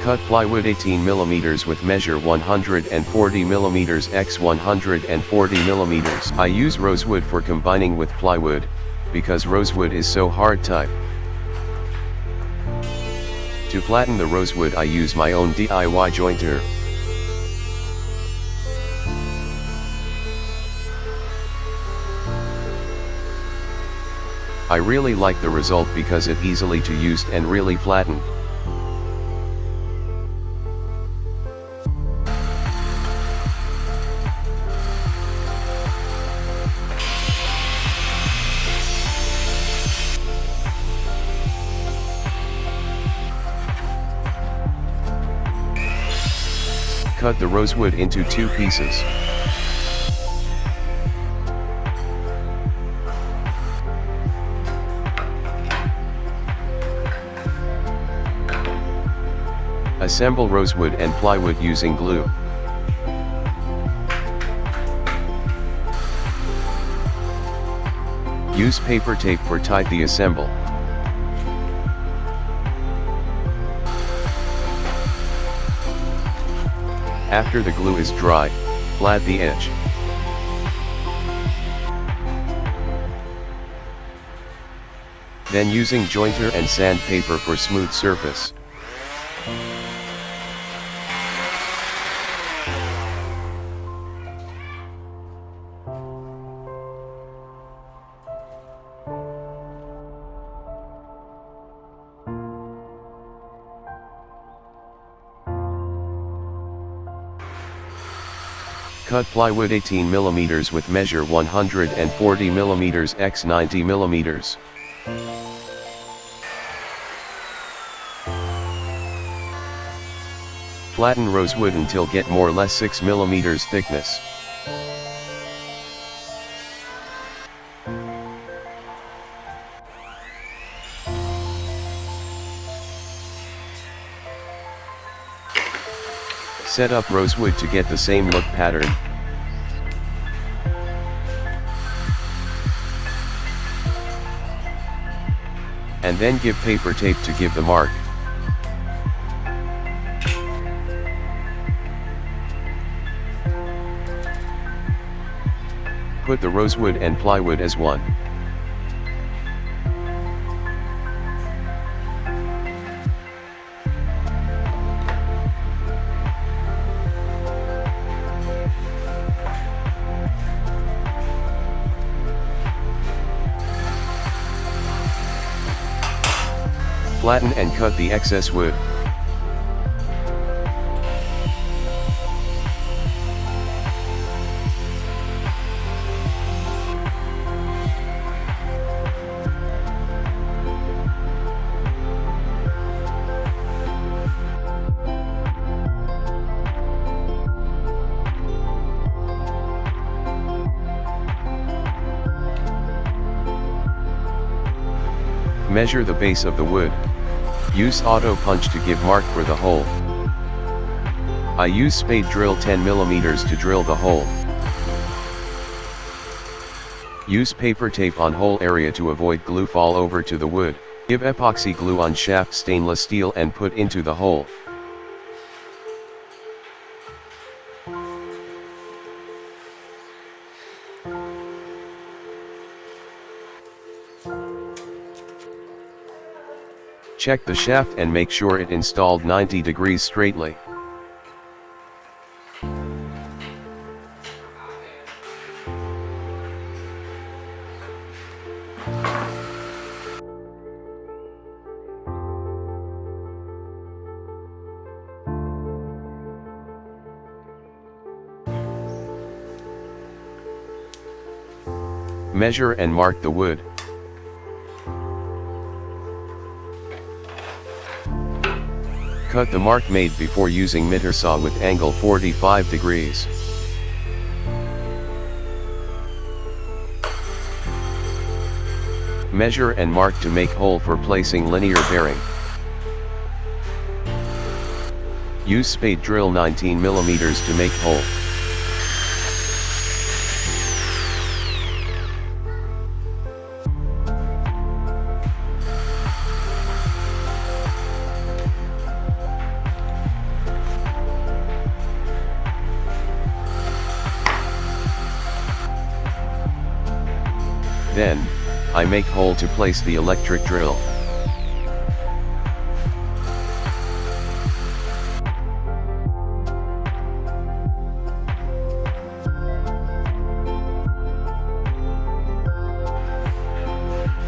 Cut plywood 18 mm with measure 140 mm x 140 mm. I use rosewood for combining with plywood, because rosewood is so hard type. To flatten the rosewood I use my own DIY jointer. I really like the result because it easily to use and really flatten. Cut the rosewood into 2 pieces. Assemble rosewood and plywood using glue. Use paper tape for tight the assemble. After the glue is dry, flat the edge. Then using jointer and sandpaper for smooth surface. Cut plywood 18 mm with measure 140 mm x 90 mm. Flatten rosewood until get more or less 6 mm thickness. Set up rosewood to get the same look pattern. And then give paper tape to give the mark. Put the rosewood and plywood as one. Flatten and cut the excess wood. Measure the base of the wood. Use auto punch to give mark for the hole. I use spade drill 10 mm to drill the hole. Use paper tape on hole area to avoid glue fall over to the wood. Give epoxy glue on shaft stainless steel and put into the hole. Check the shaft and make sure it installed 90 degrees straightly. Measure and mark the wood. Cut the mark made before using miter saw with angle 45 degrees. Measure and mark to make hole for placing linear bearing. Use spade drill 19 mm to make hole. Then, I make hole to place the electric drill.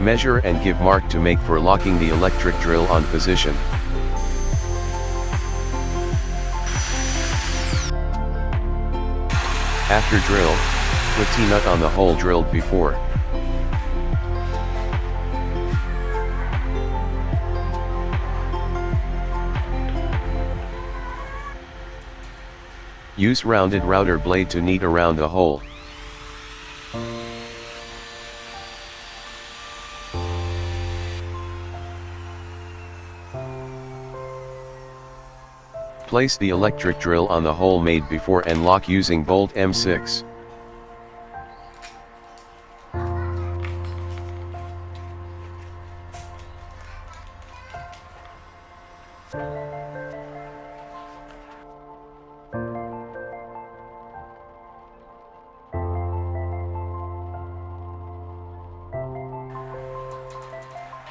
Measure and give mark to make for locking the electric drill on position. After drill, put T-nut on the hole drilled before. Use rounded router blade to knead around the hole. Place the electric drill on the hole made before and lock using bolt M6.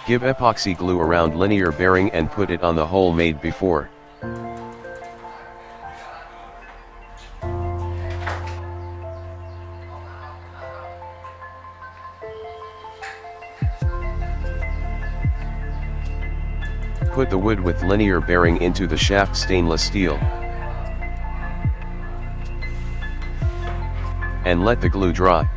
Give epoxy glue around linear bearing and put it on the hole made before. Put the wood with linear bearing into the shaft stainless steel. And let the glue dry.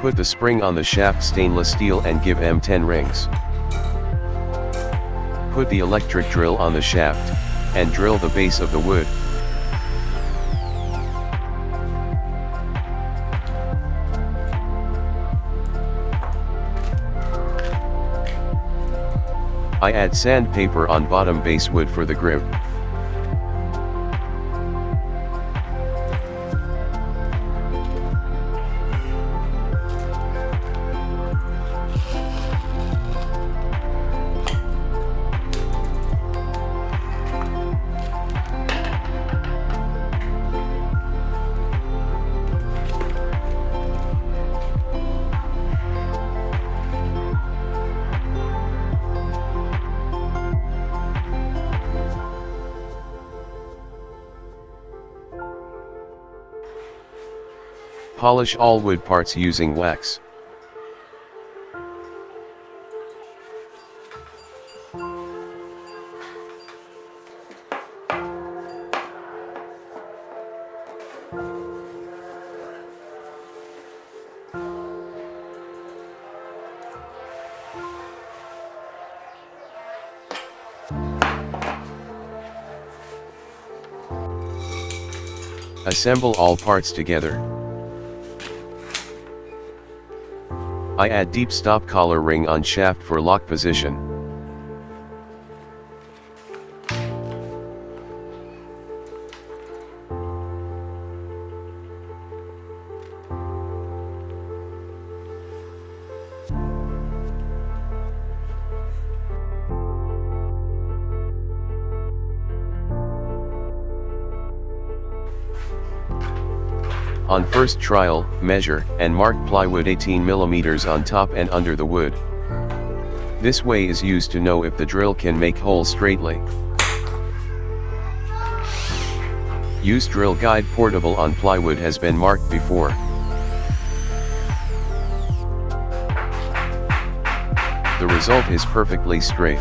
Put the spring on the shaft stainless steel and give M10 rings. Put the electric drill on the shaft, and drill the base of the wood. I add sandpaper on bottom base wood for the grip. Polish all wood parts using wax. Assemble all parts together. I add deep stop collar ring on shaft for lock position. On first trial, measure and mark plywood 18 mm on top and under the wood. This way is used to know if the drill can make hole straightly. Use drill guide portable on plywood has been marked before. The result is perfectly straight.